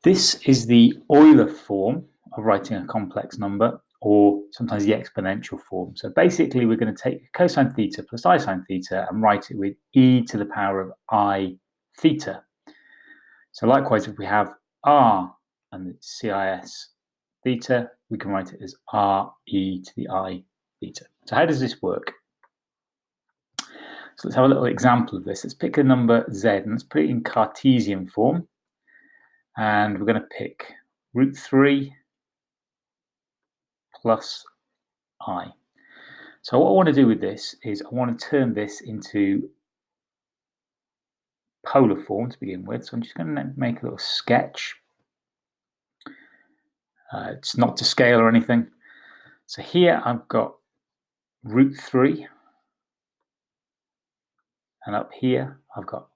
This is the Euler form of writing a complex number, or sometimes the exponential form. So basically, we're going to take cosine theta plus I sine theta and write it with e to the power of I theta. So likewise, if we have r and it's cis theta, we can write it as r e to the I theta. So how does this work? So let's have a little example of this. Let's pick a number z and let's put it in Cartesian form. And we're going to pick root 3 plus I. So what I want to do with this is I want to turn this into polar form to begin with. So I'm just going to make a little sketch. It's not to scale or anything. So here I've got root 3. And up here I've got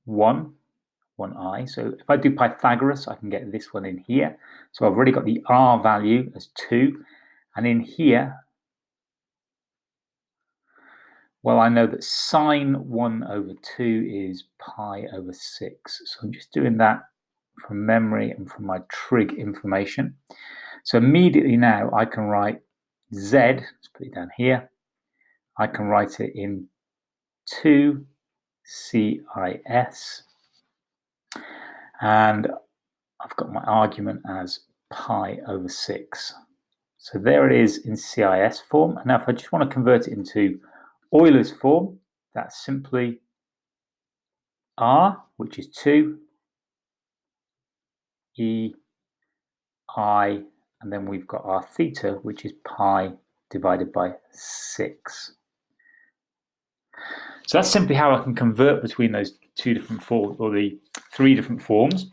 1i. So if I do Pythagoras, I can get this one in here. So I've already got the r value as 2. And in here, well, I know that sine 1 over 2 is pi over 6. So I'm just doing that from memory and from my trig information. So immediately now I can write z, let's put it down here. I can write it in 2 cis. And I've got my argument as pi over 6. So there it is in CIS form. And now if I just want to convert it into Euler's form, that's simply r, which is 2, e, I, and then we've got our theta, which is pi divided by 6. So that's simply how I can convert between those two different forms, or the three different forms.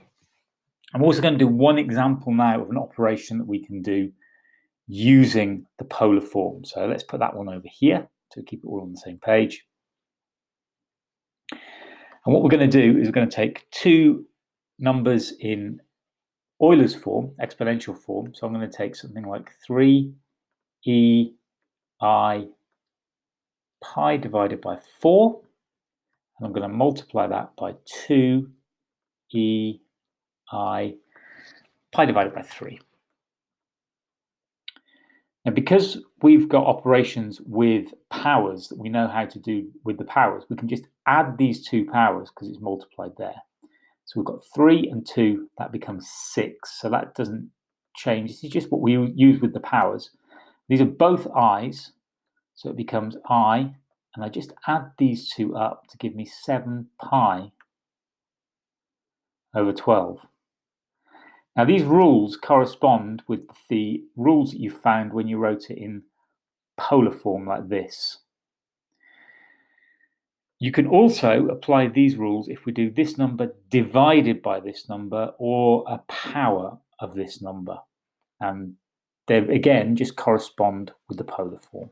I'm also going to do one example now of an operation that we can do using the polar form. So let's put that one over here to keep it all on the same page. And what we're going to do is we're going to take two numbers in Euler's form, exponential form. So I'm going to take something like 3e I pi divided by 4. And I'm going to multiply that by 2e I pi divided by 3. Now, because we've got operations with powers that we know how to do with the powers, we can just add these two powers because it's multiplied there. So we've got 3 and 2, that becomes 6. So that doesn't change. This is just what we use with the powers. These are both i's, so it becomes I, and I just add these two up to give me 7 pi over 12. Now these rules correspond with the rules that you found when you wrote it in polar form like this. You can also apply these rules if we do this number divided by this number or a power of this number. And they again just correspond with the polar form.